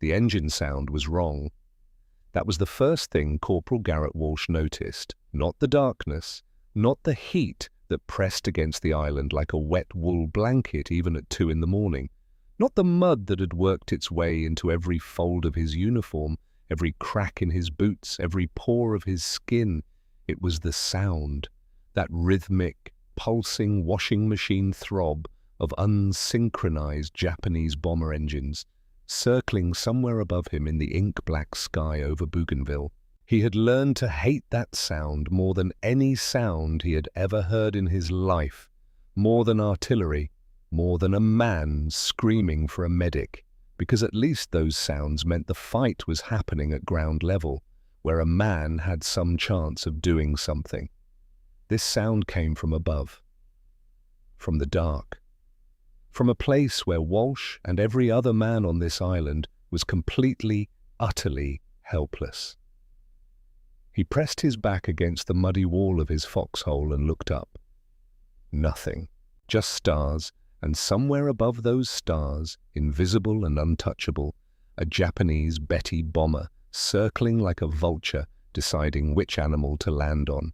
The engine sound was wrong. That was the first thing Corporal Garrett Walsh noticed. Not the darkness, not the heat that pressed against the island like a wet wool blanket even at 2 in the morning. Not the mud that had worked its way into every fold of his uniform, every crack in his boots, every pore of his skin. It was the sound, that rhythmic, pulsing washing machine throb of unsynchronized Japanese bomber engines, circling somewhere above him in the ink-black sky over Bougainville. He had learned to hate that sound more than any sound he had ever heard in his life, more than artillery, more than a man screaming for a medic, because at least those sounds meant the fight was happening at ground level, where a man had some chance of doing something. This sound came from above, from the dark, from a place where Walsh and every other man on this island was completely, utterly helpless. He pressed his back against the muddy wall of his foxhole and looked up. Nothing, just stars, and somewhere above those stars, invisible and untouchable, a Japanese Betty bomber circling like a vulture, deciding which animal to land on.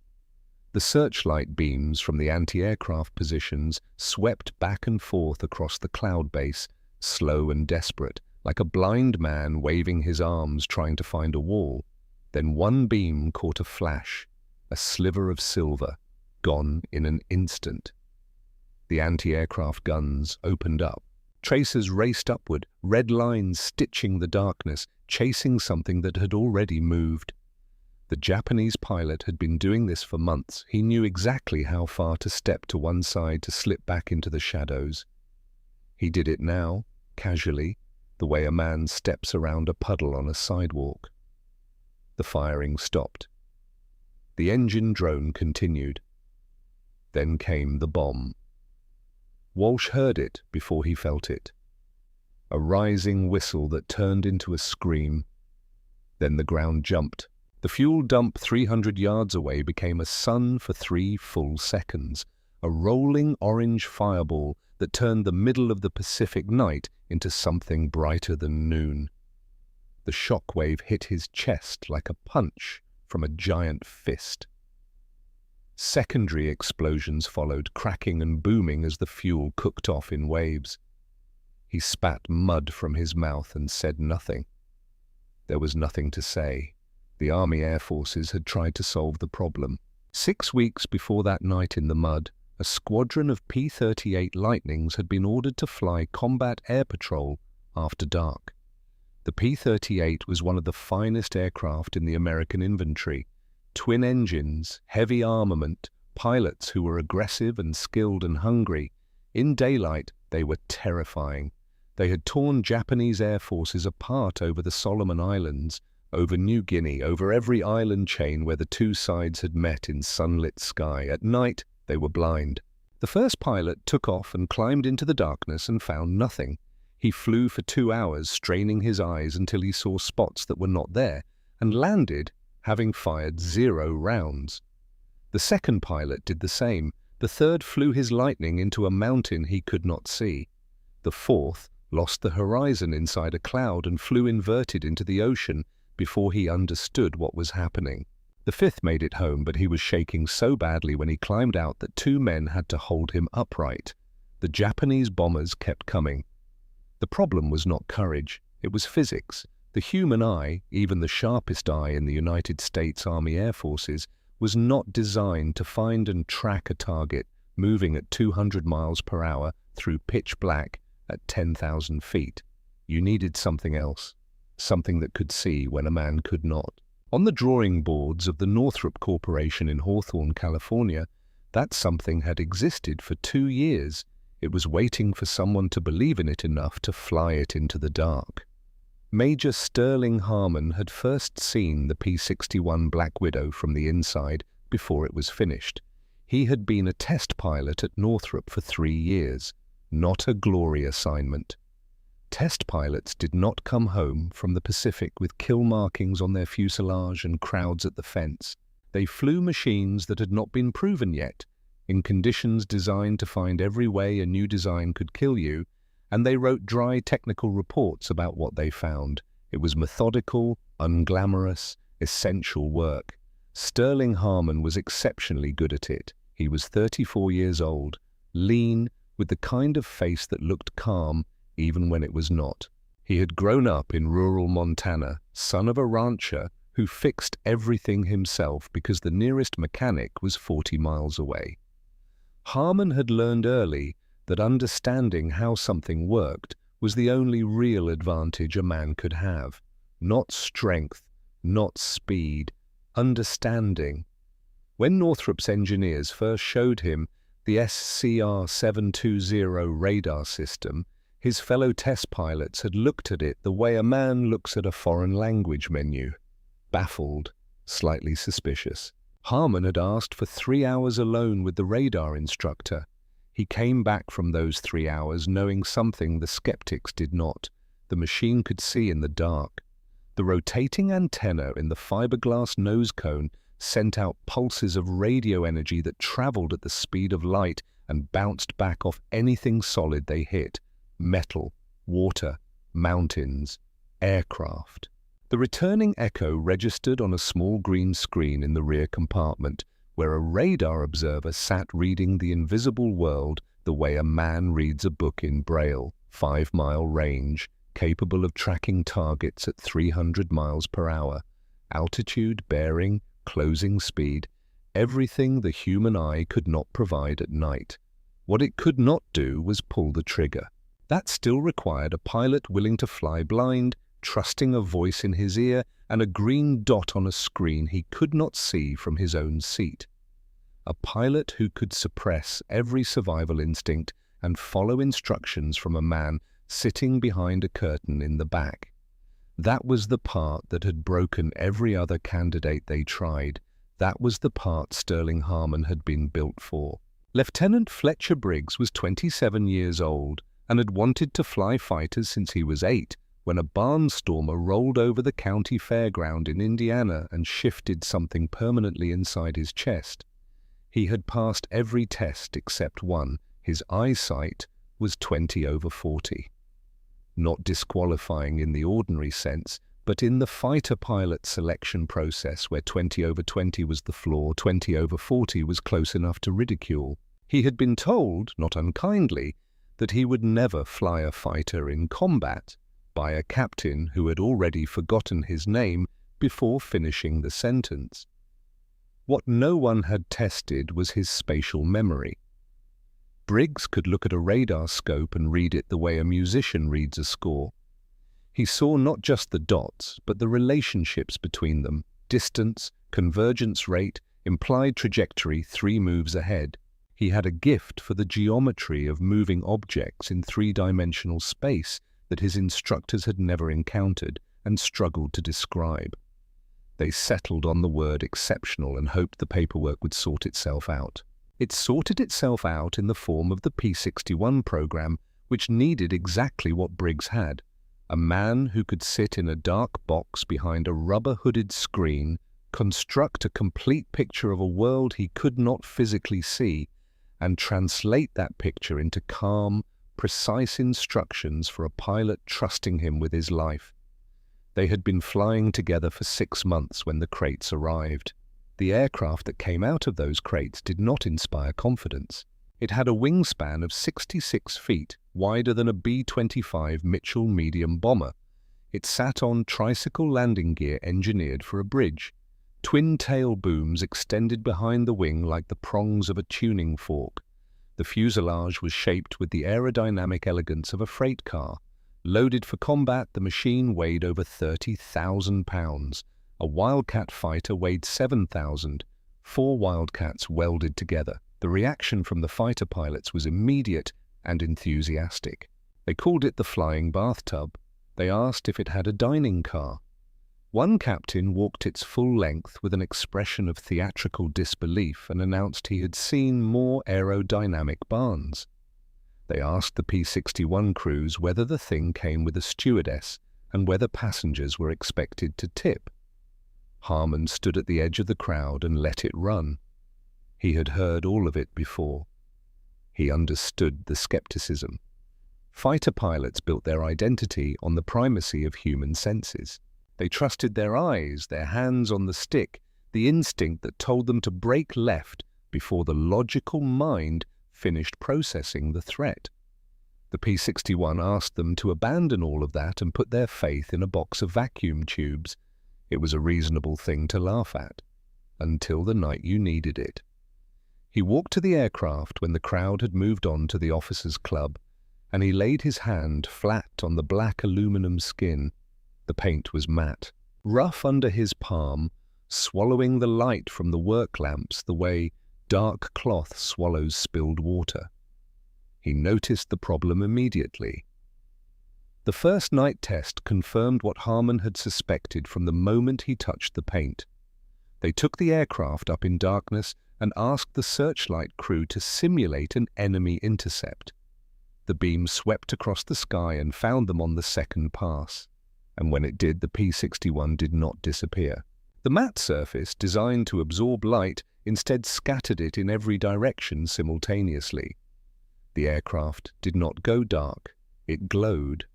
The searchlight beams from the anti-aircraft positions swept back and forth across the cloud base, slow and desperate, like a blind man waving his arms trying to find a wall. Then one beam caught a flash, a sliver of silver, gone in an instant. The anti-aircraft guns opened up. Tracers raced upward, red lines stitching the darkness, chasing something that had already moved. The Japanese pilot had been doing this for months. He knew exactly how far to step to one side to slip back into the shadows. He did it now, casually, the way a man steps around a puddle on a sidewalk. The firing stopped. The engine drone continued. Then came the bomb. Walsh heard it before he felt it. A rising whistle that turned into a scream. Then the ground jumped. The fuel dump 300 yards away became a sun for 3 full seconds, a rolling orange fireball that turned the middle of the Pacific night into something brighter than noon. The shockwave hit his chest like a punch from a giant fist. Secondary explosions followed, cracking and booming as the fuel cooked off in waves. He spat mud from his mouth and said nothing. There was nothing to say. The Army Air Forces had tried to solve the problem. 6 weeks before that night in the mud, a squadron of P-38 Lightnings had been ordered to fly combat air patrol after dark. The P-38 was one of the finest aircraft in the American infantry. Twin engines, heavy armament, pilots who were aggressive and skilled and hungry. In daylight, they were terrifying. They had torn Japanese air forces apart over the Solomon Islands, over New Guinea, over every island chain where the two sides had met in sunlit sky. At night, they were blind. The first pilot took off and climbed into the darkness and found nothing. He flew for 2 hours, straining his eyes until he saw spots that were not there, and landed, having fired 0 rounds. The second pilot did the same. The third flew his Lightning into a mountain he could not see. The fourth lost the horizon inside a cloud and flew inverted into the ocean before he understood what was happening. The fifth made it home, but he was shaking so badly when he climbed out that 2 men had to hold him upright. The Japanese bombers kept coming. The problem was not courage, it was physics. The human eye, even the sharpest eye in the United States Army Air Forces, was not designed to find and track a target moving at 200 miles per hour through pitch black at 10,000 feet. You needed something else, something that could see when a man could not. On the drawing boards of the Northrop Corporation in Hawthorne, California, that something had existed for 2 years. It was waiting for someone to believe in it enough to fly it into the dark. Major Sterling Harmon had first seen the P-61 Black Widow from the inside before it was finished. He had been a test pilot at Northrop for 3 years, not a glory assignment. Test pilots did not come home from the Pacific with kill markings on their fuselage and crowds at the fence. They flew machines that had not been proven yet, in conditions designed to find every way a new design could kill you, and they wrote dry technical reports about what they found, It was methodical, unglamorous, essential work. Sterling Harmon was exceptionally good at it. He was 34 years old, lean, with the kind of face that looked calm even when it was not. He had grown up in rural Montana, son of a rancher who fixed everything himself because the nearest mechanic was 40 miles away. Harmon had learned early that understanding how something worked was the only real advantage a man could have. Not strength, not speed, understanding. When Northrop's engineers first showed him the SCR-720 radar system, his fellow test pilots had looked at it the way a man looks at a foreign language menu. Baffled, slightly suspicious. Harmon had asked for 3 hours alone with the radar instructor. He came back from those 3 hours knowing something the skeptics did not. The machine could see in the dark. The rotating antenna in the fiberglass nose cone sent out pulses of radio energy that traveled at the speed of light and bounced back off anything solid they hit. Metal, water, mountains, aircraft. The returning echo registered on a small green screen in the rear compartment, where a radar observer sat reading the invisible world the way a man reads a book in Braille. 5-mile range, capable of tracking targets at 300 miles per hour. Altitude, bearing, closing speed, everything the human eye could not provide at night. What it could not do was pull the trigger. That still required a pilot willing to fly blind, trusting a voice in his ear and a green dot on a screen he could not see from his own seat. A pilot who could suppress every survival instinct and follow instructions from a man sitting behind a curtain in the back. That was the part that had broken every other candidate they tried. That was the part Sterling Harmon had been built for. Lieutenant Fletcher Briggs was 27 years old and had wanted to fly fighters since he was 8, when a barnstormer rolled over the county fairground in Indiana and shifted something permanently inside his chest. He had passed every test except one. His eyesight was 20/40. Not disqualifying in the ordinary sense, but in the fighter pilot selection process where 20/20 was the floor, 20/40 was close enough to ridicule. He had been told, not unkindly, that he would never fly a fighter in combat, by a captain who had already forgotten his name before finishing the sentence. What no one had tested was his spatial memory. Briggs could look at a radar scope and read it the way a musician reads a score. He saw not just the dots, but the relationships between them: distance, convergence rate, implied trajectory 3 moves ahead. He had a gift for the geometry of moving objects in 3-dimensional space that his instructors had never encountered and struggled to describe. They settled on the word exceptional and hoped the paperwork would sort itself out. It sorted itself out in the form of the P-61 program, which needed exactly what Briggs had: a man who could sit in a dark box behind a rubber-hooded screen, construct a complete picture of a world he could not physically see, and translate that picture into calm, precise instructions for a pilot trusting him with his life. They had been flying together for 6 months when the crates arrived. The aircraft that came out of those crates did not inspire confidence. It had a wingspan of 66 feet, wider than a B-25 Mitchell medium bomber. It sat on tricycle landing gear engineered for a bridge. Twin tail booms extended behind the wing like the prongs of a tuning fork. The fuselage was shaped with the aerodynamic elegance of a freight car. Loaded for combat, the machine weighed over 30,000 pounds. A Wildcat fighter weighed 7,000, 4 Wildcats welded together. The reaction from the fighter pilots was immediate and enthusiastic. They called it the flying bathtub. They asked if it had a dining car. One captain walked its full length with an expression of theatrical disbelief and announced he had seen more aerodynamic barns. They asked the P-61 crews whether the thing came with a stewardess and whether passengers were expected to tip. Harmon stood at the edge of the crowd and let it run. He had heard all of it before. He understood the skepticism. Fighter pilots built their identity on the primacy of human senses. They trusted their eyes, their hands on the stick, the instinct that told them to brake left before the logical mind finished processing the threat. The P-61 asked them to abandon all of that and put their faith in a box of vacuum tubes. It was a reasonable thing to laugh at, until the night you needed it. He walked to the aircraft when the crowd had moved on to the officers' club, and he laid his hand flat on the black aluminum skin. The paint was matte, rough under his palm, swallowing the light from the work lamps the way dark cloth swallows spilled water. He noticed the problem immediately. The first night test confirmed what Harmon had suspected from the moment he touched the paint. They took the aircraft up in darkness and asked the searchlight crew to simulate an enemy intercept. The beam swept across the sky and found them on the second pass, and when it did, the P-61 did not disappear. The matte surface, designed to absorb light, instead scattered it in every direction simultaneously. The aircraft did not go dark. It glowed,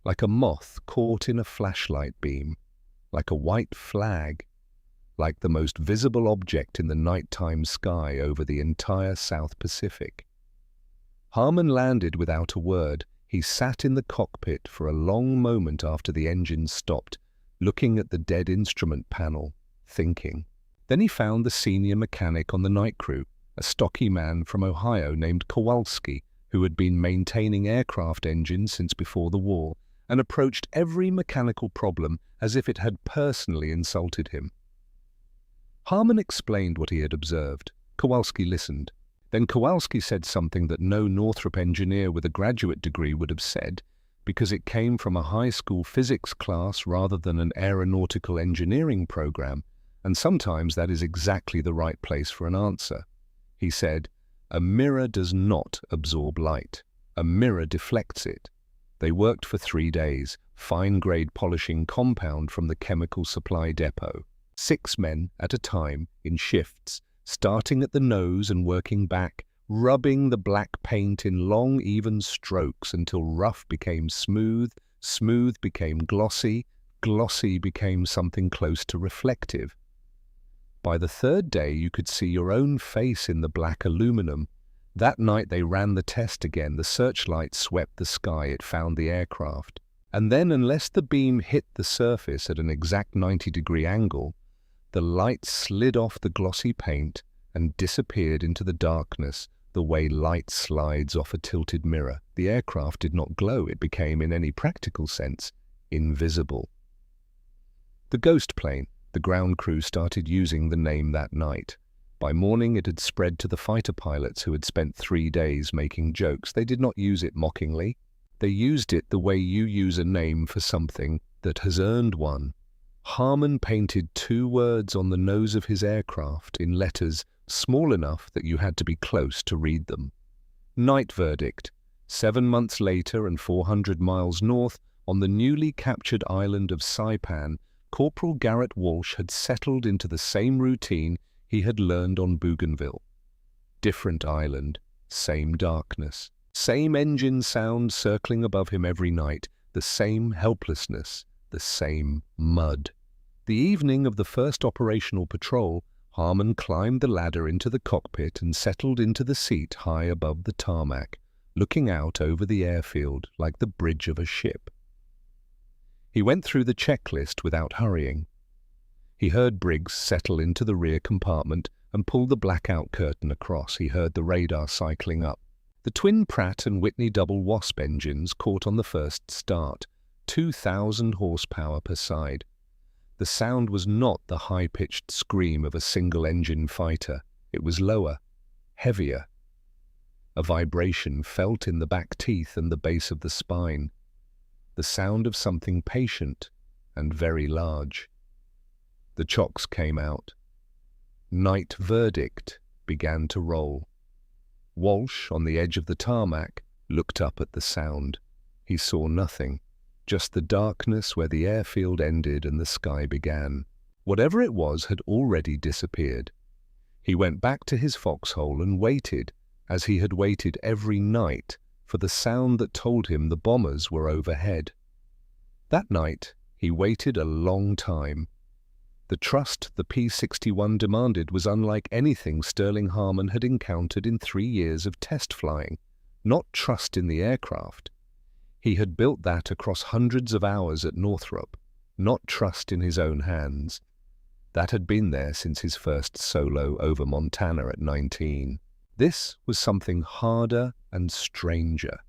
like a moth caught in a flashlight beam, like a white flag, like the most visible object in the nighttime sky over the entire South Pacific. Harmon landed without a word. He sat in the cockpit for a long moment after the engines stopped, looking at the dead instrument panel, thinking. Then he found the senior mechanic on the night crew, a stocky man from Ohio named Kowalski, who had been maintaining aircraft engines since before the war, and approached every mechanical problem as if it had personally insulted him. Harmon explained what he had observed. Kowalski listened. Then Kowalski said something that no Northrop engineer with a graduate degree would have said, because it came from a high school physics class rather than an aeronautical engineering program, and sometimes that is exactly the right place for an answer. He said, "A mirror does not absorb light. A mirror deflects it." They worked for 3 days, fine-grade polishing compound from the chemical supply depot. 6 men at a time, in shifts, starting at the nose and working back, rubbing the black paint in long, even strokes until rough became smooth, smooth became glossy, glossy became something close to reflective. By the 3rd day, you could see your own face in the black aluminum. That night they ran the test again. The searchlight swept the sky. It found the aircraft. And then, unless the beam hit the surface at an exact 90-degree angle, the light slid off the glossy paint and disappeared into the darkness the way light slides off a tilted mirror. The aircraft did not glow. It became, in any practical sense, invisible. The ghost plane. The ground crew started using the name that night. By morning it had spread to the fighter pilots who had spent 3 days making jokes. They did not use it mockingly. They used it the way you use a name for something that has earned one. Harmon painted 2 words on the nose of his aircraft in letters small enough that you had to be close to read them. Night verdict. 7 months later and 400 miles north, on the newly captured island of Saipan, Corporal Garrett Walsh had settled into the same routine he had learned on Bougainville. Different island, same darkness, same engine sound circling above him every night, the same helplessness, the same mud. The evening of the first operational patrol, Harmon climbed the ladder into the cockpit and settled into the seat high above the tarmac, looking out over the airfield like the bridge of a ship. He went through the checklist without hurrying. He heard Briggs settle into the rear compartment and pull the blackout curtain across. He heard the radar cycling up. The twin Pratt & Whitney double Wasp engines caught on the first start, 2,000 horsepower per side. The sound was not the high-pitched scream of a single-engine fighter. It was lower, heavier. A vibration felt in the back teeth and the base of the spine. The sound of something patient and very large. The chocks came out. Night verdict began to roll. Walsh, on the edge of the tarmac, looked up at the sound. He saw nothing, just the darkness where the airfield ended and the sky began. Whatever it was had already disappeared. He went back to his foxhole and waited, as he had waited every night, for the sound that told him the bombers were overhead. That night, he waited a long time. The trust the P-61 demanded was unlike anything Sterling Harmon had encountered in 3 years of test flying. Not trust in the aircraft. He had built that across hundreds of hours at Northrop, not trust in his own hands. That had been there since his first solo over Montana at 19. This was something harder and stranger.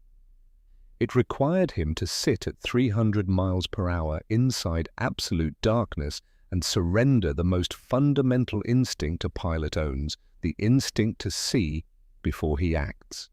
It required him to sit at 300 miles per hour inside absolute darkness and surrender the most fundamental instinct a pilot owns, the instinct to see before he acts.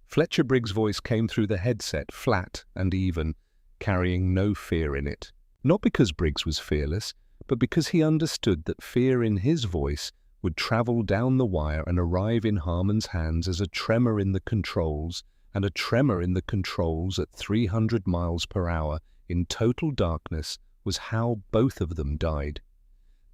Fletcher Briggs' voice came through the headset, flat and even, carrying no fear in it. Not because Briggs was fearless, but because he understood that fear in his voice would travel down the wire and arrive in Harmon's hands as a tremor in the controls, and a tremor in the controls at 300 miles per hour in total darkness was how both of them died.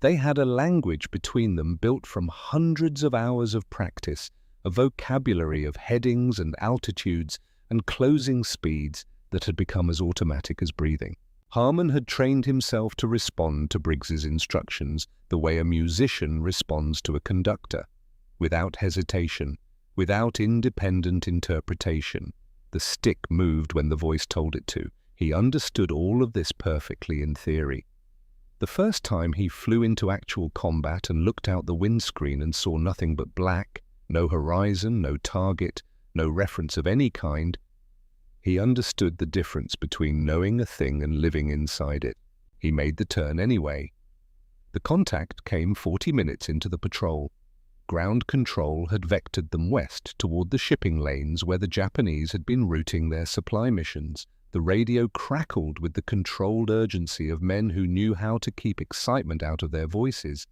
They had a language between them built from hundreds of hours of practice, a vocabulary of headings and altitudes and closing speeds that had become as automatic as breathing. Harmon had trained himself to respond to Briggs's instructions the way a musician responds to a conductor, without hesitation, without independent interpretation. The stick moved when the voice told it to. He understood all of this perfectly in theory. The first time he flew into actual combat and looked out the windscreen and saw nothing but black, no horizon, no target, no reference of any kind, he understood the difference between knowing a thing and living inside it. He made the turn anyway. The contact came 40 minutes into the patrol. Ground control had vectored them west toward the shipping lanes where the Japanese had been routing their supply missions. The radio crackled with the controlled urgency of men who knew how to keep excitement out of their voices.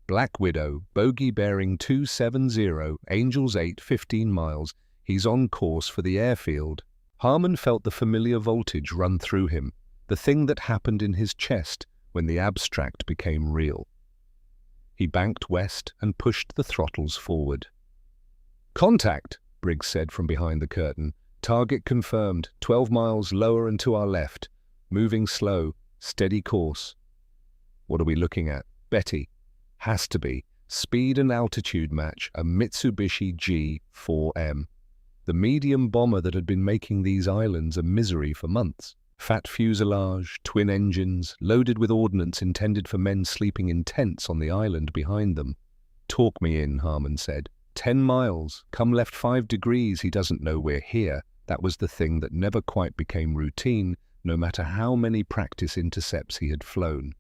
Black Widow, bogey bearing 270, Angels 8, 15 miles. He's on course for the airfield. Harmon felt the familiar voltage run through him, the thing that happened in his chest when the abstract became real. He banked west and pushed the throttles forward. "Contact," Briggs said from behind the curtain. "Target confirmed, 12 miles lower and to our left. Moving slow, steady course." "What are we looking at?" "Betty." "Has to be. Speed and altitude match, a Mitsubishi G4M. The medium bomber that had been making these islands a misery for months. Fat fuselage, twin engines, loaded with ordnance intended for men sleeping in tents on the island behind them. "Talk me in," Harmon said. 10 miles, come left 5 degrees, he doesn't know we're here." That was the thing that never quite became routine, no matter how many practice intercepts he had flown.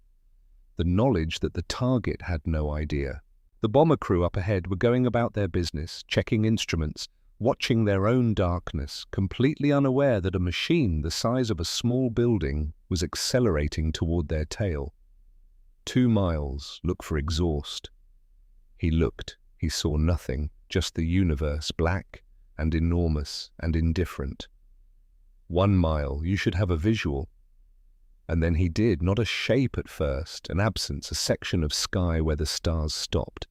The knowledge that the target had no idea. The bomber crew up ahead were going about their business, checking instruments, watching their own darkness, completely unaware that a machine the size of a small building was accelerating toward their tail. 2 miles, look for exhaust. He looked. He saw nothing, just the universe, black and enormous and indifferent. 1 mile, you should have a visual. And then he did, not a shape at first, an absence, a section of sky where the stars stopped,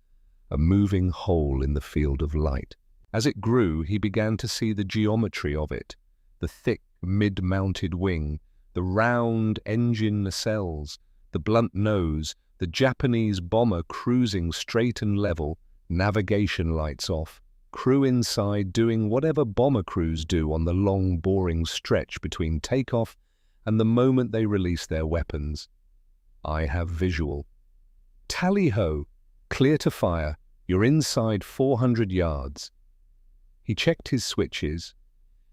a moving hole in the field of light. As it grew, he began to see the geometry of it, the thick, mid-mounted wing, the round engine nacelles, the blunt nose, the Japanese bomber cruising straight and level, navigation lights off, crew inside doing whatever bomber crews do on the long, boring stretch between takeoff and the moment they release their weapons. I have visual. Tally-ho! Clear to fire. You're inside 400 yards. He checked his switches.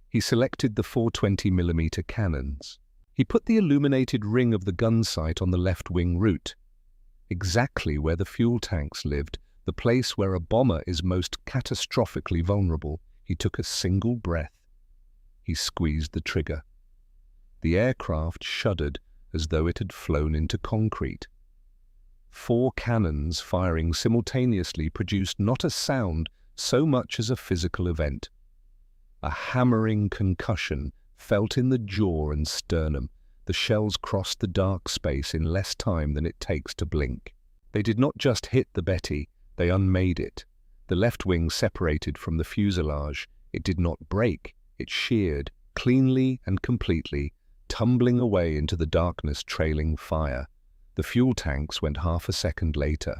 He selected the 420mm cannons. He put the illuminated ring of the gun sight on the left wing route, exactly where the fuel tanks lived, the place where a bomber is most catastrophically vulnerable. He took a single breath. He squeezed the trigger. The aircraft shuddered as though it had flown into concrete. 4 cannons firing simultaneously produced not a sound so much as a physical event. A hammering concussion felt in the jaw and sternum. The shells crossed the dark space in less time than it takes to blink. They did not just hit the Betty, they unmade it. The left wing separated from the fuselage. It did not break, It sheared, cleanly and completely, tumbling away into the darkness, trailing fire. The fuel tanks went half a second later.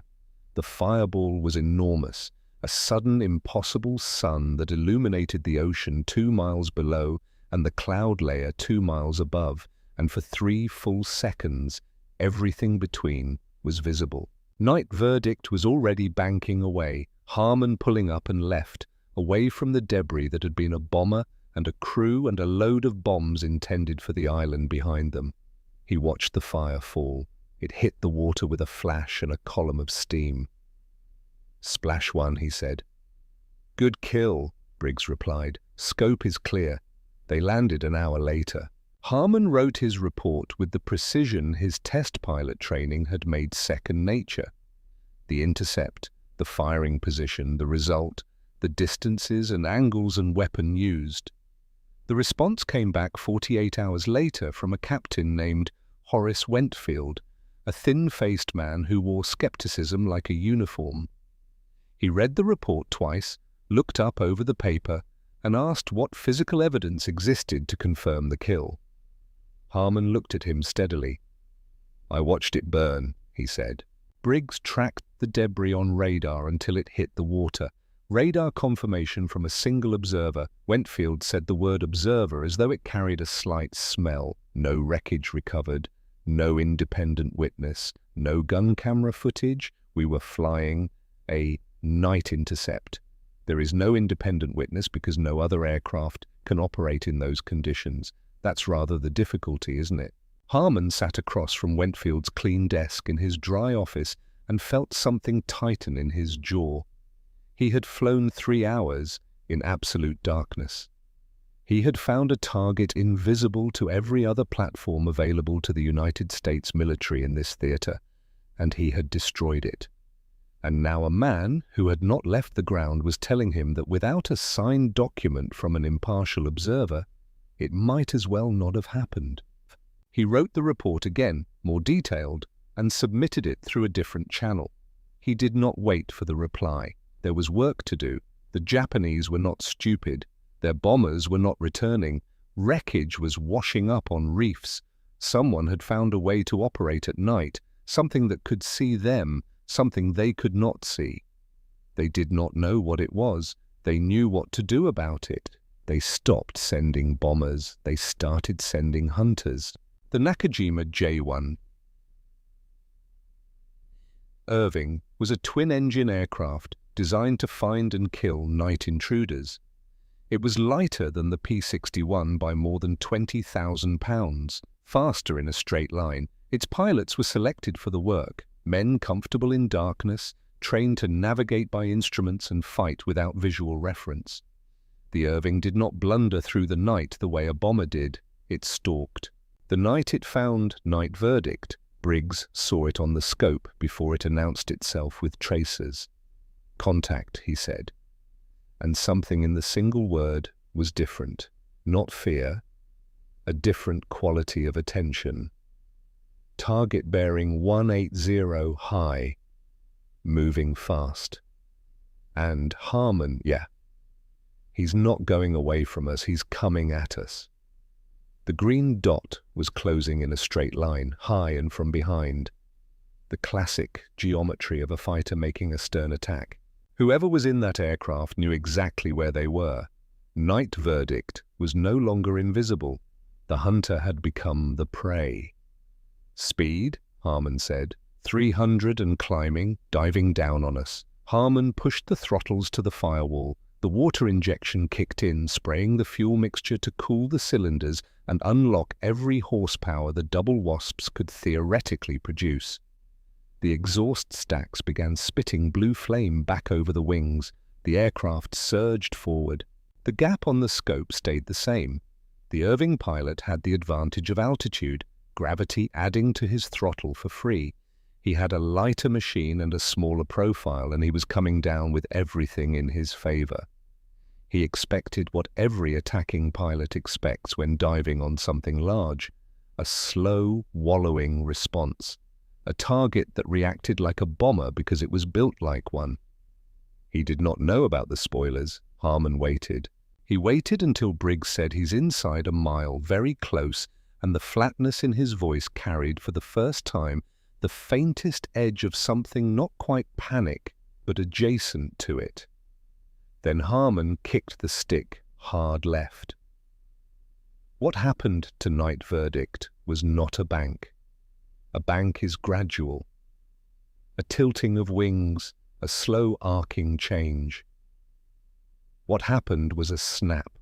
The fireball was enormous, a sudden, impossible sun that illuminated the ocean 2 miles below and the cloud layer 2 miles above, and for 3 full seconds, everything between was visible. Night Verdict was already banking away, Harmon pulling up and left, away from the debris that had been a bomber and a crew and a load of bombs intended for the island behind them. He watched the fire fall. It hit the water with a flash and a column of steam. "Splash one," he said. "Good kill," Briggs replied. "Scope is clear." They landed an hour later. Harmon wrote his report with the precision his test pilot training had made second nature. The intercept, the firing position, the result, the distances and angles and weapon used. The response came back 48 hours later from a captain named Horace Wentfield, a thin-faced man who wore skepticism like a uniform. He read the report twice, looked up over the paper, and asked what physical evidence existed to confirm the kill. Harmon looked at him steadily. "I watched it burn," he said. Briggs tracked the debris on radar until it hit the water. Radar confirmation from a single observer. Wentfield said the word observer as though it carried a slight smell. No wreckage recovered, no independent witness, no gun camera footage. We were flying a night intercept. There is no independent witness because no other aircraft can operate in those conditions. That's rather the difficulty, isn't it? Harmon sat across from Wentfield's clean desk in his dry office and felt something tighten in his jaw. He had flown 3 hours in absolute darkness. He had found a target invisible to every other platform available to the United States military in this theater, and he had destroyed it. And now a man who had not left the ground was telling him that without a signed document from an impartial observer, it might as well not have happened. He wrote the report again, more detailed, and submitted it through a different channel. He did not wait for the reply. There was work to do. The Japanese were not stupid. Their bombers were not returning. Wreckage was washing up on reefs. Someone had found a way to operate at night, something that could see them, something they could not see. They did not know what it was. They knew what to do about it. They stopped sending bombers. They started sending hunters. The Nakajima J-1 Irving was a twin-engine aircraft designed to find and kill night intruders. It was lighter than the P-61 by more than 20,000 pounds, faster in a straight line. Its pilots were selected for the work, men comfortable in darkness, trained to navigate by instruments and fight without visual reference. The Irving did not blunder through the night the way a bomber did. It stalked. The night it found Night Verdict, Briggs saw it on the scope before it announced itself with tracers. "Contact," he said. And something in the single word was different. Not fear, a different quality of attention. Target bearing 180 high, moving fast. And Harmon, he's not going away from us, he's coming at us. The green dot was closing in a straight line, high and from behind. The classic geometry of a fighter making a stern attack. Whoever was in that aircraft knew exactly where they were. Night Verdict was no longer invisible. The hunter had become the prey. "Speed," Harmon said. 300 and climbing, diving down on us. Harmon pushed the throttles to the firewall. The water injection kicked in, spraying the fuel mixture to cool the cylinders and unlock every horsepower the double wasps could theoretically produce. The exhaust stacks began spitting blue flame back over the wings. The aircraft surged forward. The gap on the scope stayed the same. The Irving pilot had the advantage of altitude, gravity adding to his throttle for free. He had a lighter machine and a smaller profile, and he was coming down with everything in his favor. He expected what every attacking pilot expects when diving on something large, a slow, wallowing response, a target that reacted like a bomber because it was built like one. He did not know about the spoilers. Harmon waited. He waited until Briggs said he's inside a mile, very close, and the flatness in his voice carried, for the first time, the faintest edge of something not quite panic, but adjacent to it. Then Harmon kicked the stick hard left. What happened to Night Verdict was not a bank. A bank is gradual. A tilting of wings, a slow arcing change. What happened was a snap.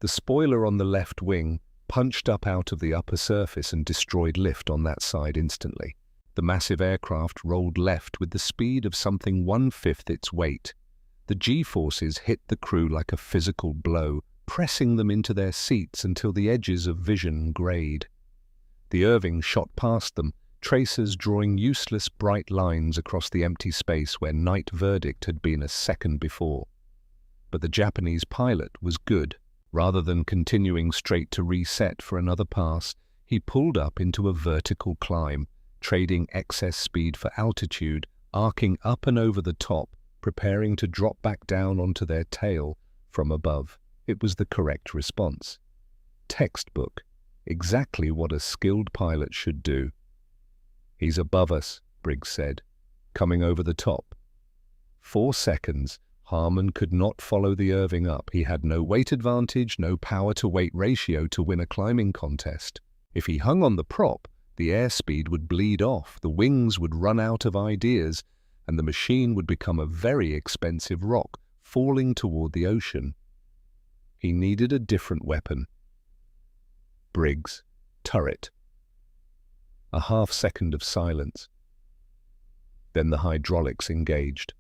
The spoiler on the left wing punched up out of the upper surface and destroyed lift on that side instantly. The massive aircraft rolled left with the speed of something 1/5 its weight. The G-forces hit the crew like a physical blow, pressing them into their seats until the edges of vision grayed. The Irving shot past them, tracers drawing useless bright lines across the empty space where Night Verdict had been a second before. But the Japanese pilot was good. Rather than continuing straight to reset for another pass, he pulled up into a vertical climb, trading excess speed for altitude, arcing up and over the top, preparing to drop back down onto their tail from above. It was the correct response. Textbook. Exactly what a skilled pilot should do. "He's above us," Briggs said, "coming over the top." 4 seconds. Harmon could not follow the Irving up. He had no weight advantage, no power-to-weight ratio to win a climbing contest. If he hung on the prop, the airspeed would bleed off, the wings would run out of ideas, and the machine would become a very expensive rock, falling toward the ocean. He needed a different weapon. Briggs, turret. A half-second of silence. Then the hydraulics engaged.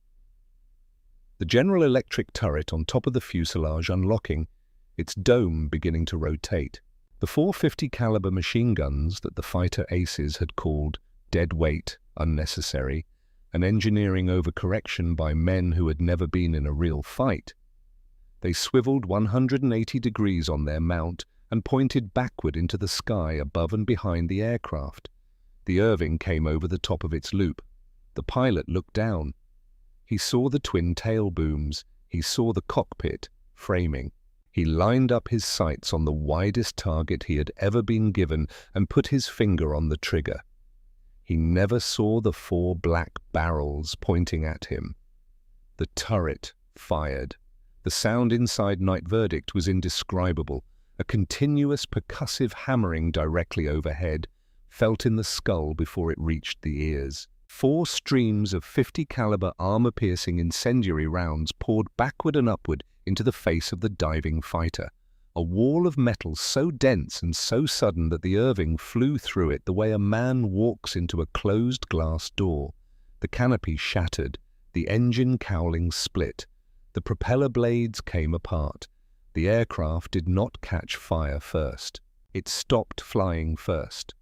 The General Electric turret on top of the fuselage unlocking, its dome beginning to rotate. The 450 caliber machine guns that the fighter aces had called dead weight, unnecessary, an engineering overcorrection by men who had never been in a real fight. They swiveled 180 degrees on their mount and pointed backward into the sky above and behind the aircraft. The Irving came over the top of its loop. The pilot looked down. He saw the twin tail booms. He saw the cockpit, framing. He lined up his sights on the widest target he had ever been given and put his finger on the trigger. He never saw the 4 black barrels pointing at him. The turret fired. The sound inside Night Verdict was indescribable, a continuous percussive hammering directly overhead, felt in the skull before it reached the ears. 4 streams of 50 caliber armor-piercing incendiary rounds poured backward and upward into the face of the diving fighter, a wall of metal so dense and so sudden that the Irving flew through it the way a man walks into a closed glass door. The canopy shattered, the engine cowling split, the propeller blades came apart. The aircraft did not catch fire first. It stopped flying first.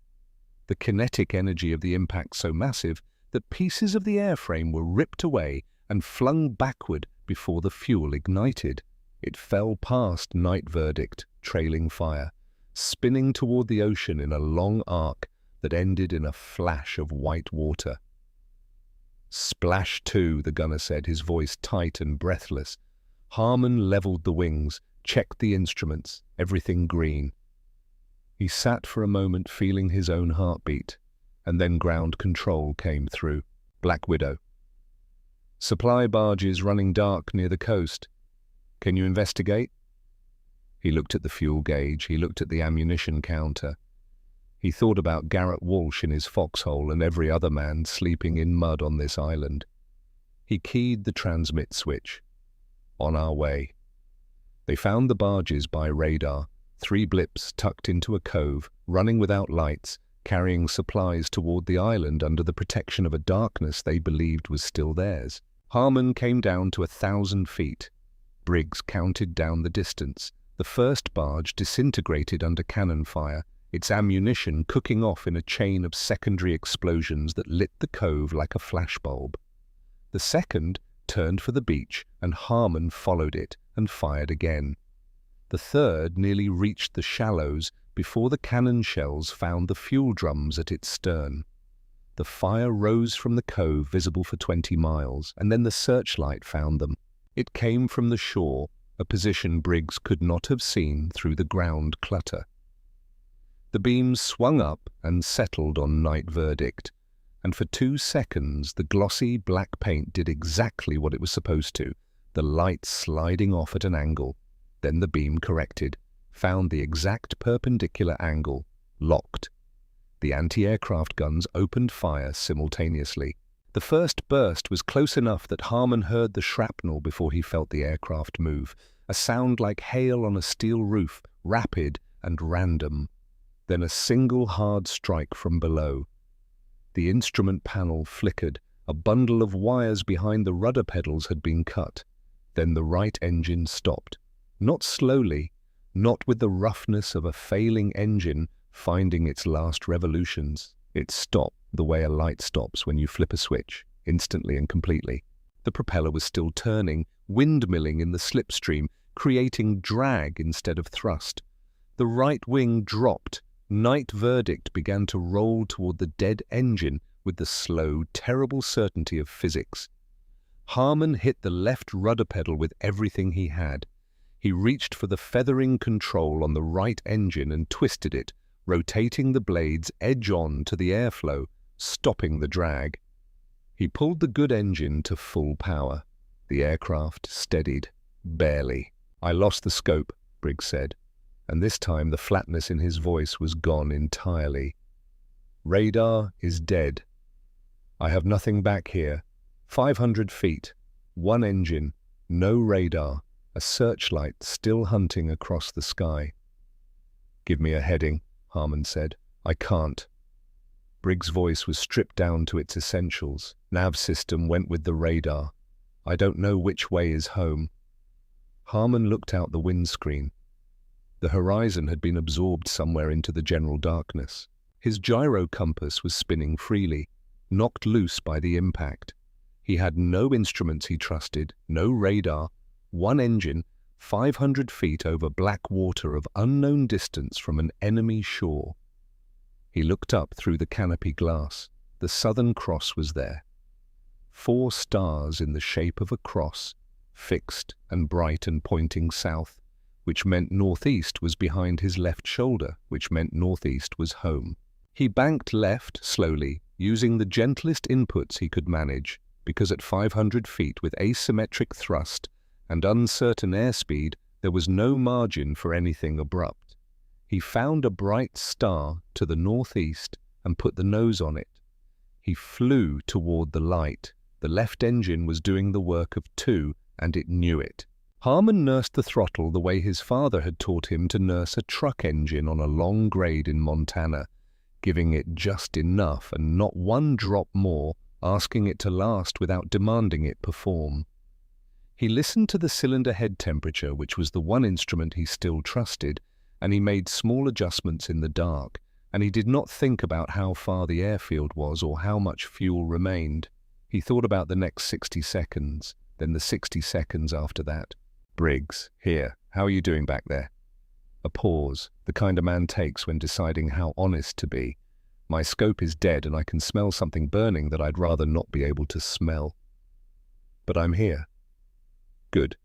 The kinetic energy of the impact so massive that pieces of the airframe were ripped away and flung backward before the fuel ignited. It fell past Night Verdict, trailing fire, spinning toward the ocean in a long arc that ended in a flash of white water. "Splash 2, the gunner said, his voice tight and breathless. Harmon leveled the wings, checked the instruments, everything green. He sat for a moment feeling his own heartbeat, and then ground control came through. Black Widow. "Supply barges running dark near the coast. Can you investigate?" He looked at the fuel gauge, he looked at the ammunition counter. He thought about Garrett Walsh in his foxhole and every other man sleeping in mud on this island. He keyed the transmit switch. On our way. They found the barges by radar, 3 blips tucked into a cove, running without lights, carrying supplies toward the island under the protection of a darkness they believed was still theirs. Harmon came down to 1,000 feet. Briggs counted down the distance. The first barge disintegrated under cannon fire, its ammunition cooking off in a chain of secondary explosions that lit the cove like a flashbulb. The second turned for the beach, and Harmon followed it and fired again. The third nearly reached the shallows before the cannon shells found the fuel drums at its stern. The fire rose from the cove visible for 20 miles, and then the searchlight found them. It came from the shore, a position Briggs could not have seen through the ground clutter. The beams swung up and settled on Night Verdict, and for 2 seconds the glossy black paint did exactly what it was supposed to, the light sliding off at an angle. Then the beam corrected, found the exact perpendicular angle, locked. The anti-aircraft guns opened fire simultaneously. The first burst was close enough that Harmon heard the shrapnel before he felt the aircraft move, a sound like hail on a steel roof, rapid and random. Then a single hard strike from below. The instrument panel flickered. A bundle of wires behind the rudder pedals had been cut. Then the right engine stopped. Not slowly, not with the roughness of a failing engine finding its last revolutions. It stopped the way a light stops when you flip a switch, instantly and completely. The propeller was still turning, windmilling in the slipstream, creating drag instead of thrust. The right wing dropped. Night Verdict began to roll toward the dead engine with the slow, terrible certainty of physics. Harmon hit the left rudder pedal with everything he had. He reached for the feathering control on the right engine and twisted it, rotating the blades edge-on to the airflow, stopping the drag. He pulled the good engine to full power. The aircraft steadied, barely. "I lost the scope," Briggs said, and this time the flatness in his voice was gone entirely. "Radar is dead. I have nothing back here. 500 feet, one engine, no radar, a searchlight still hunting across the sky." "Give me a heading," Harmon said. "I can't." Briggs' voice was stripped down to its essentials. "Nav system went with the radar. I don't know which way is home." Harmon looked out the windscreen. The horizon had been absorbed somewhere into the general darkness. His gyro compass was spinning freely, knocked loose by the impact. He had no instruments he trusted, no radar, one engine, 500 feet over black water of unknown distance from an enemy shore. He looked up through the canopy glass. The Southern Cross was there. 4 stars in the shape of a cross, fixed and bright and pointing south, which meant northeast was behind his left shoulder, which meant northeast was home. He banked left slowly, using the gentlest inputs he could manage, because at 500 feet with asymmetric thrust and uncertain airspeed, there was no margin for anything abrupt. He found a bright star to the northeast and put the nose on it. He flew toward the light. The left engine was doing the work of 2, and it knew it. Harmon nursed the throttle the way his father had taught him to nurse a truck engine on a long grade in Montana, giving it just enough and not one drop more, asking it to last without demanding it perform. He listened to the cylinder head temperature, which was the one instrument he still trusted, and he made small adjustments in the dark, and he did not think about how far the airfield was or how much fuel remained. He thought about the next 60 seconds, then the 60 seconds after that. "Briggs, here, how are you doing back there?" A pause, the kind a man takes when deciding how honest to be. "My scope is dead and I can smell something burning that I'd rather not be able to smell. But I'm here." "Good.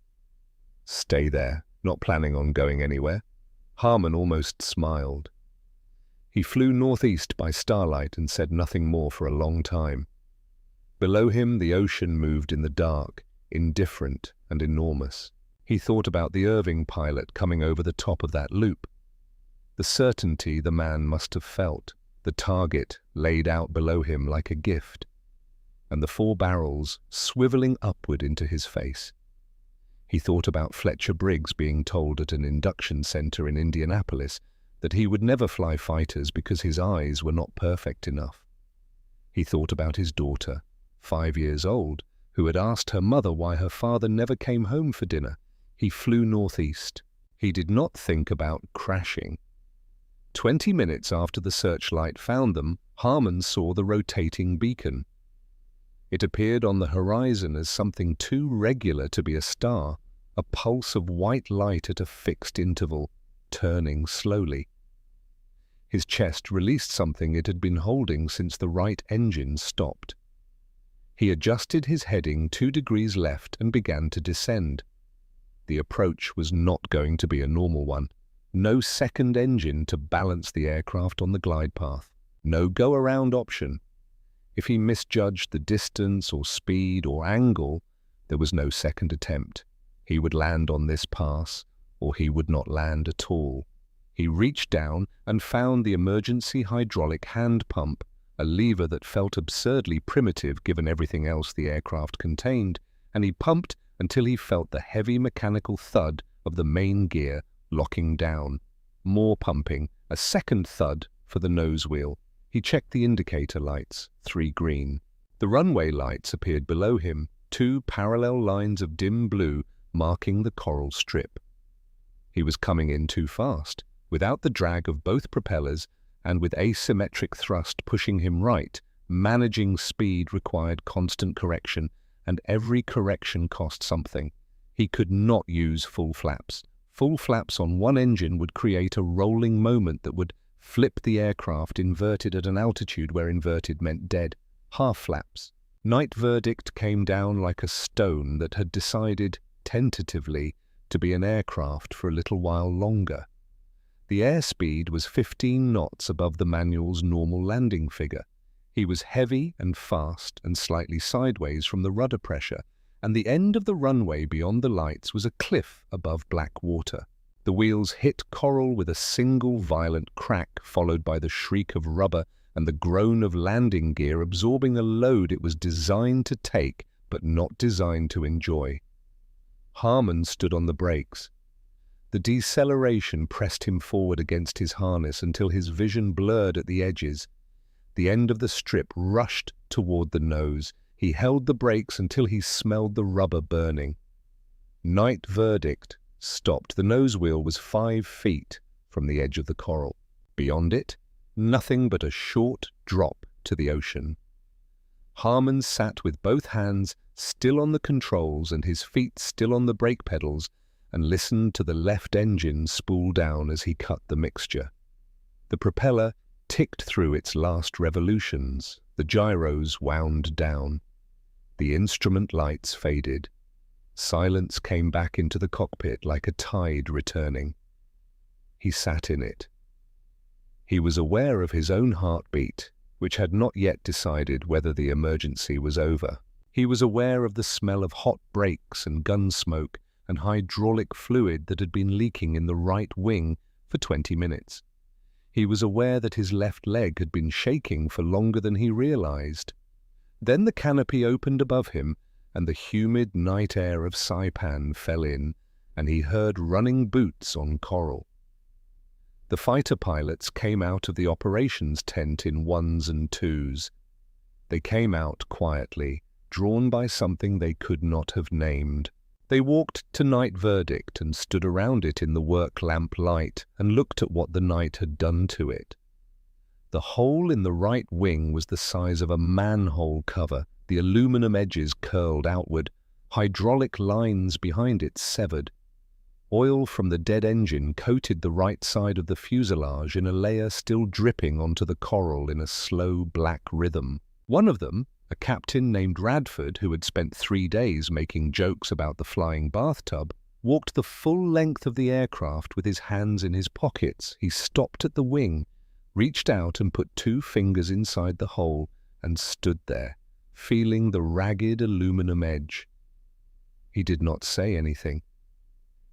Stay there, not planning on going anywhere?" Harmon almost smiled. He flew northeast by starlight and said nothing more for a long time. Below him the ocean moved in the dark, indifferent and enormous. He thought about the Irving pilot coming over the top of that loop. The certainty the man must have felt, the target laid out below him like a gift, and the 4 barrels swiveling upward into his face. He thought about Fletcher Briggs being told at an induction center in Indianapolis that he would never fly fighters because his eyes were not perfect enough. He thought about his daughter, 5 years old, who had asked her mother why her father never came home for dinner. He flew northeast. He did not think about crashing. 20 minutes after the searchlight found them, Harmon saw the rotating beacon. It appeared on the horizon as something too regular to be a star, a pulse of white light at a fixed interval, turning slowly. His chest released something it had been holding since the right engine stopped. He adjusted his heading 2 degrees left and began to descend. The approach was not going to be a normal one. No second engine to balance the aircraft on the glide path. No go-around option. If he misjudged the distance or speed or angle, there was no second attempt. He would land on this pass, or he would not land at all. He reached down and found the emergency hydraulic hand pump, a lever that felt absurdly primitive given everything else the aircraft contained, and he pumped until he felt the heavy mechanical thud of the main gear locking down. More pumping, a second thud for the nose wheel. He checked the indicator lights, 3 green. The runway lights appeared below him, 2 parallel lines of dim blue marking the coral strip. He was coming in too fast, without the drag of both propellers and with asymmetric thrust pushing him right. Managing speed required constant correction, and every correction cost something. He could not use full flaps. Full flaps on one engine would create a rolling moment that would flip the aircraft inverted at an altitude where inverted meant dead. Half flaps. Night verdict came down like a stone that had decided, tentatively, to be an aircraft for a little while longer. The airspeed was 15 knots above the manual's normal landing figure. He was heavy and fast and slightly sideways from the rudder pressure, and the end of the runway beyond the lights was a cliff above black water. The wheels hit coral with a single violent crack, followed by the shriek of rubber and the groan of landing gear absorbing a load it was designed to take but not designed to enjoy. Harmon stood on the brakes. The deceleration pressed him forward against his harness until his vision blurred at the edges. The end of the strip rushed toward the nose. He held the brakes until he smelled the rubber burning. Night verdict stopped. The nose wheel was 5 feet from the edge of the coral. Beyond it, nothing but a short drop to the ocean. Harmon sat with both hands still on the controls and his feet still on the brake pedals and listened to the left engine spool down as he cut the mixture. The propeller ticked through its last revolutions. The gyros wound down. The instrument lights faded. Silence came back into the cockpit like a tide returning. He sat in it. He was aware of his own heartbeat, which had not yet decided whether the emergency was over. He was aware of the smell of hot brakes and gun smoke and hydraulic fluid that had been leaking in the right wing for 20 minutes. He was aware that his left leg had been shaking for longer than he realized. Then the canopy opened above him, and the humid night air of Saipan fell in, and he heard running boots on coral. The fighter pilots came out of the operations tent in 1s and 2s. They came out quietly, drawn by something they could not have named. They walked to night verdict and stood around it in the work lamp light and looked at what the night had done to it. The hole in the right wing was the size of a manhole cover, the aluminum edges curled outward, hydraulic lines behind it severed. Oil from the dead engine coated the right side of the fuselage in a layer still dripping onto the coral in a slow black rhythm. One of them, a captain named Radford, who had spent 3 days making jokes about the flying bathtub, walked the full length of the aircraft with his hands in his pockets. He stopped at the wing, reached out and put 2 fingers inside the hole and stood there, feeling the ragged aluminum edge. He did not say anything.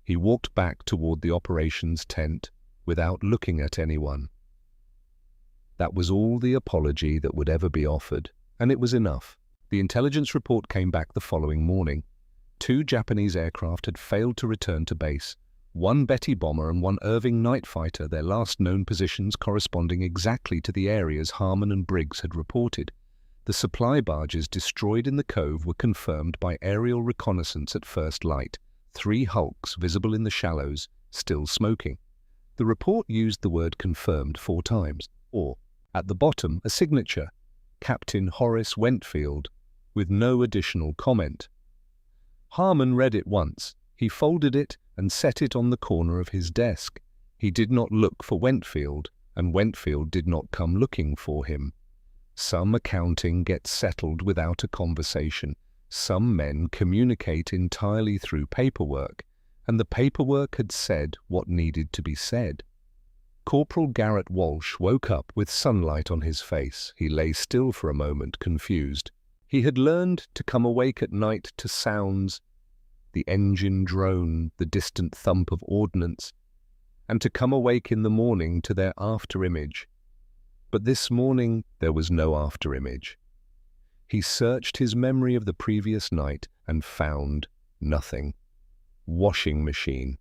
He walked back toward the operations tent without looking at anyone. That was all the apology that would ever be offered, and it was enough. The intelligence report came back the following morning. 2 Japanese aircraft had failed to return to base. 1 Betty bomber and 1 Irving night fighter, their last known positions corresponding exactly to the areas Harmon and Briggs had reported. The supply barges destroyed in the cove were confirmed by aerial reconnaissance at first light. 3 hulks visible in the shallows, still smoking. The report used the word confirmed 4 times, or, at the bottom, a signature, Captain Horace Wentfield, with no additional comment. Harmon read it once. He folded it and set it on the corner of his desk. He did not look for Wentfield, and Wentfield did not come looking for him. Some accounting gets settled without a conversation. Some men communicate entirely through paperwork, and the paperwork had said what needed to be said. Corporal Garrett Walsh woke up with sunlight on his face. He lay still for a moment, confused. He had learned to come awake at night to sounds, the engine drone, the distant thump of ordnance, and to come awake in the morning to their after-image. But this morning there was no after-image. He searched his memory of the previous night and found nothing. Washing machine.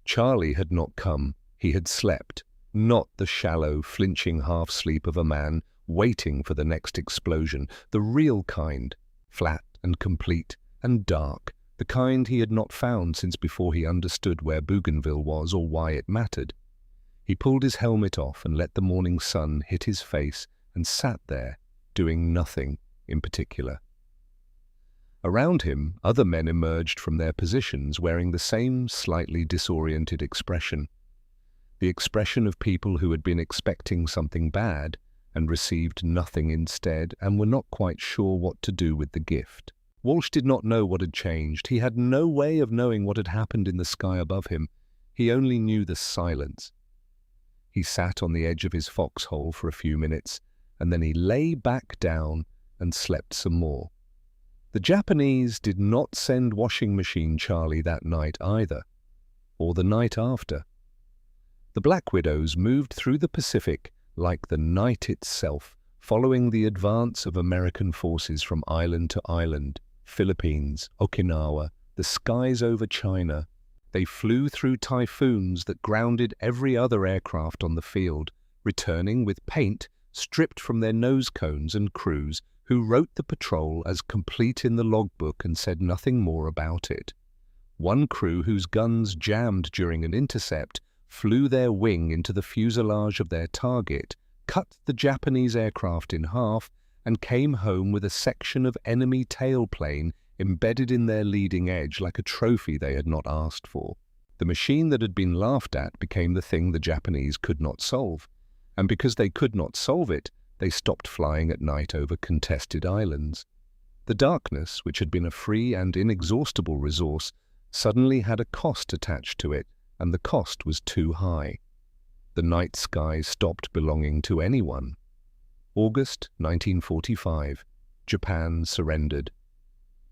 Charlie had not come. He had slept, not the shallow, flinching half-sleep of a man waiting for the next explosion, the real kind, flat and complete and dark, the kind he had not found since before he understood where Bougainville was or why it mattered. He pulled his helmet off and let the morning sun hit his face and sat there, doing nothing in particular. Around him, other men emerged from their positions wearing the same slightly disoriented expression. The expression of people who had been expecting something bad and received nothing instead and were not quite sure what to do with the gift. Walsh did not know what had changed. He had no way of knowing what had happened in the sky above him. He only knew the silence. He sat on the edge of his foxhole for a few minutes, and then he lay back down and slept some more. The Japanese did not send Washing Machine Charlie that night either, or the night after. The Black Widows moved through the Pacific like the night itself, following the advance of American forces from island to island, Philippines, Okinawa, the skies over China. They flew through typhoons that grounded every other aircraft on the field, returning with paint stripped from their nose cones and crews who wrote the patrol as complete in the logbook and said nothing more about it. One crew whose guns jammed during an intercept flew their wing into the fuselage of their target, cut the Japanese aircraft in half, and came home with a section of enemy tailplane embedded in their leading edge like a trophy they had not asked for. The machine that had been laughed at became the thing the Japanese could not solve, and because they could not solve it, they stopped flying at night over contested islands. The darkness, which had been a free and inexhaustible resource, suddenly had a cost attached to it, and the cost was too high. The night sky stopped belonging to anyone. August 1945. Japan surrendered.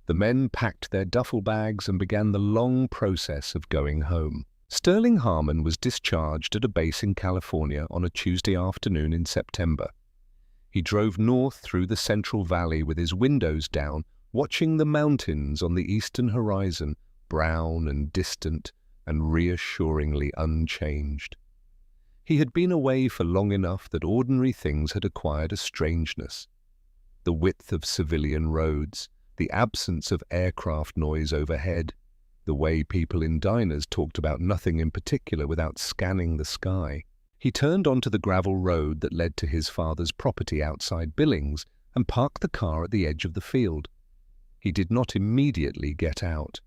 The men packed their duffel bags and began the long process of going home. Sterling Harmon was discharged at a base in California on a Tuesday afternoon in September. He drove north through the Central Valley with his windows down, watching the mountains on the eastern horizon, brown and distant and reassuringly unchanged. He had been away for long enough that ordinary things had acquired a strangeness. The width of civilian roads, the absence of aircraft noise overhead, the way people in diners talked about nothing in particular without scanning the sky. He turned onto the gravel road that led to his father's property outside Billings and parked the car at the edge of the field. He did not immediately get out.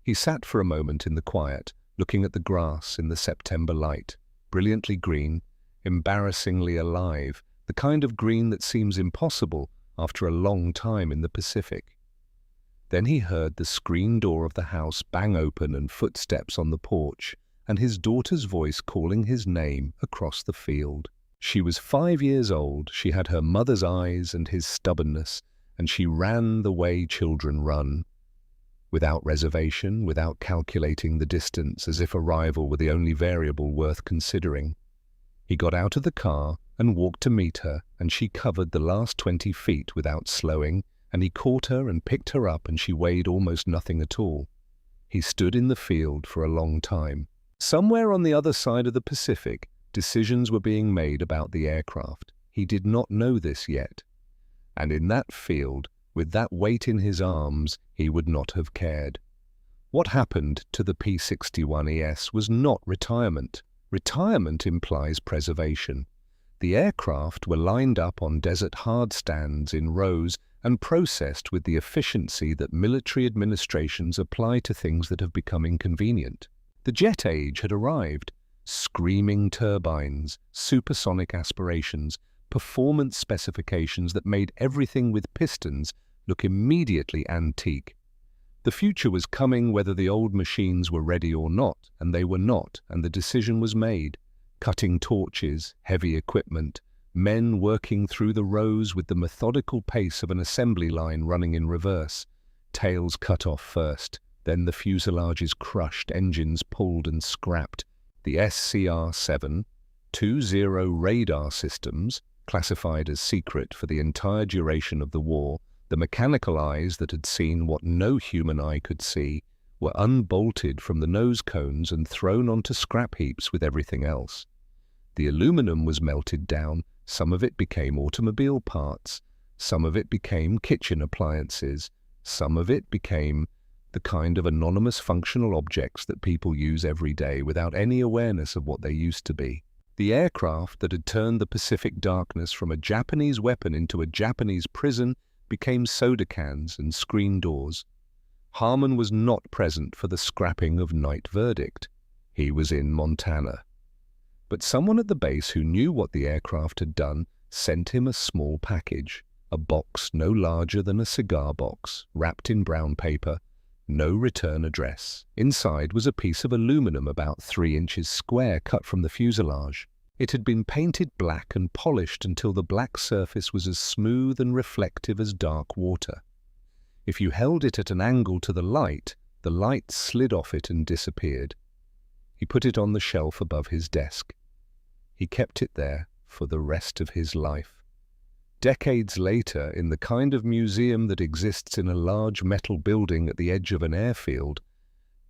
He sat for a moment in the quiet, looking at the grass in the September light, brilliantly green, embarrassingly alive, the kind of green that seems impossible after a long time in the Pacific. Then he heard the screen door of the house bang open and footsteps on the porch, and his daughter's voice calling his name across the field. She was 5 years old, she had her mother's eyes and his stubbornness, and she ran the way children run. Without reservation, without calculating the distance as if arrival were the only variable worth considering. He got out of the car and walked to meet her, and she covered the last 20 feet without slowing, and he caught her and picked her up, and she weighed almost nothing at all. He stood in the field for a long time. Somewhere on the other side of the Pacific, decisions were being made about the aircraft. He did not know this yet. And in that field, with that weight in his arms, he would not have cared. What happened to the P-61ES was not retirement. Retirement implies preservation. The aircraft were lined up on desert hardstands in rows and processed with the efficiency that military administrations apply to things that have become inconvenient. The jet age had arrived. Screaming turbines, supersonic aspirations, performance specifications that made everything with pistons look immediately antique. The future was coming whether the old machines were ready or not, and they were not, and the decision was made. Cutting torches, heavy equipment, men working through the rows with the methodical pace of an assembly line running in reverse. Tails cut off first, then the fuselages crushed, engines pulled and scrapped. The SCR-7, 20 radar systems, classified as secret for the entire duration of the war, the mechanical eyes that had seen what no human eye could see, were unbolted from the nose cones and thrown onto scrap heaps with everything else. The aluminum was melted down, some of it became automobile parts, some of it became kitchen appliances, some of it became the kind of anonymous functional objects that people use every day without any awareness of what they used to be. The aircraft that had turned the Pacific darkness from a Japanese weapon into a Japanese prison became soda cans and screen doors. Harmon was not present for the scrapping of Night Verdict. He was in Montana. But someone at the base who knew what the aircraft had done sent him a small package, a box no larger than a cigar box, wrapped in brown paper, no return address. Inside was a piece of aluminum about 3 inches square cut from the fuselage. It had been painted black and polished until the black surface was as smooth and reflective as dark water. If you held it at an angle to the light slid off it and disappeared. He put it on the shelf above his desk. He kept it there for the rest of his life. Decades later, in the kind of museum that exists in a large metal building at the edge of an airfield,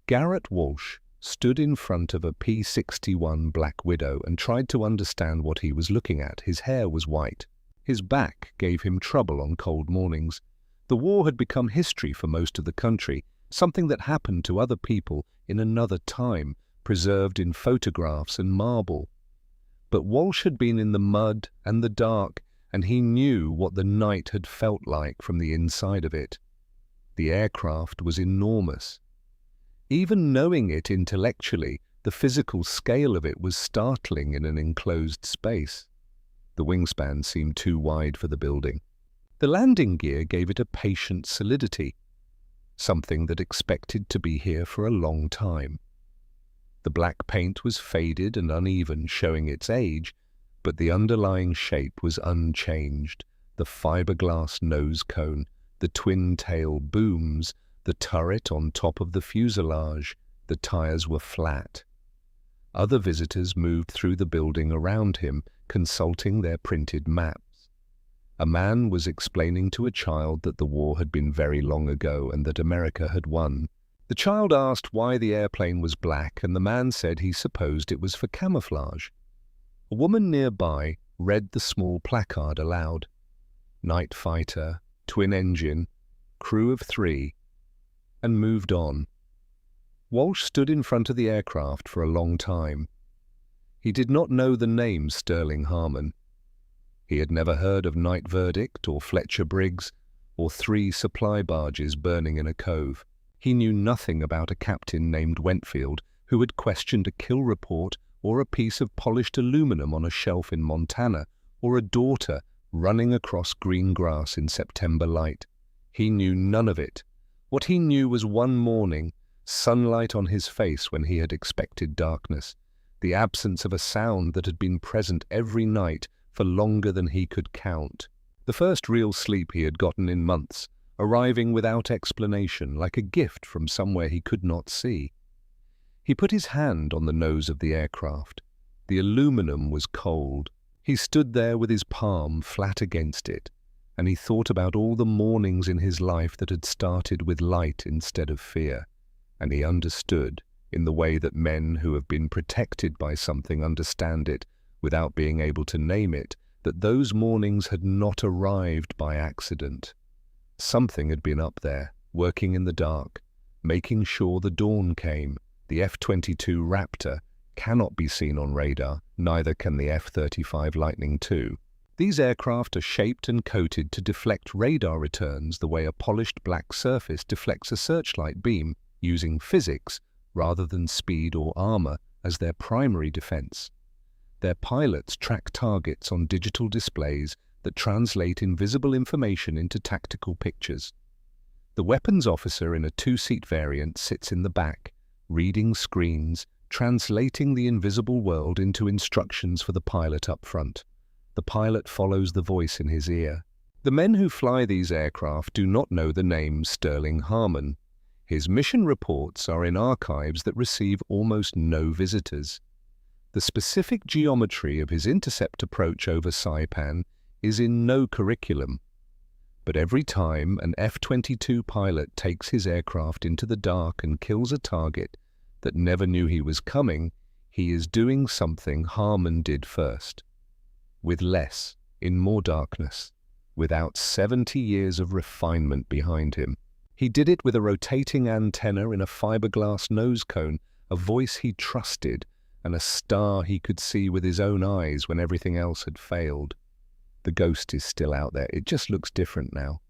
Garrett Walsh stood in front of a P-61 Black Widow and tried to understand what he was looking at. His hair was white. His back gave him trouble on cold mornings. The war had become history for most of the country, something that happened to other people in another time, preserved in photographs and marble. But Walsh had been in the mud and the dark, and he knew what the night had felt like from the inside of it. The aircraft was enormous. Even knowing it intellectually, the physical scale of it was startling in an enclosed space. The wingspan seemed too wide for the building. The landing gear gave it a patient solidity, something that expected to be here for a long time. The black paint was faded and uneven, showing its age, but the underlying shape was unchanged. The fiberglass nose cone, the twin-tail booms, the turret on top of the fuselage, the tires were flat. Other visitors moved through the building around him, consulting their printed maps. A man was explaining to a child that the war had been very long ago and that America had won. The child asked why the airplane was black, and the man said he supposed it was for camouflage. A woman nearby read the small placard aloud. Night fighter, twin engine, crew of 3, and moved on. Walsh stood in front of the aircraft for a long time. He did not know the name Sterling Harmon. He had never heard of Night Verdict or Fletcher Briggs or 3 supply barges burning in a cove. He knew nothing about a captain named Wentfield who had questioned a kill report or a piece of polished aluminum on a shelf in Montana, or a daughter running across green grass in September light. He knew none of it. What he knew was one morning, sunlight on his face when he had expected darkness, the absence of a sound that had been present every night for longer than he could count. The first real sleep he had gotten in months, arriving without explanation, like a gift from somewhere he could not see. He put his hand on the nose of the aircraft. The aluminum was cold. He stood there with his palm flat against it, and he thought about all the mornings in his life that had started with light instead of fear, and he understood, in the way that men who have been protected by something understand it, without being able to name it, that those mornings had not arrived by accident. Something had been up there, working in the dark, making sure the dawn came. The F-22 Raptor cannot be seen on radar, neither can the F-35 Lightning II. These aircraft are shaped and coated to deflect radar returns the way a polished black surface deflects a searchlight beam, using physics rather than speed or armor as their primary defense. Their pilots track targets on digital displays that translate invisible information into tactical pictures. The weapons officer in a two-seat variant sits in the back, reading screens, translating the invisible world into instructions for the pilot up front. The pilot follows the voice in his ear. The men who fly these aircraft do not know the name Sterling Harmon. His mission reports are in archives that receive almost no visitors. The specific geometry of his intercept approach over Saipan is in no curriculum. But every time an F-22 pilot takes his aircraft into the dark and kills a target that never knew he was coming, he is doing something Harmon did first. With less, in more darkness, without 70 years of refinement behind him. He did it with a rotating antenna in a fiberglass nose cone, a voice he trusted, and a star he could see with his own eyes when everything else had failed. The ghost is still out there. It just looks different now.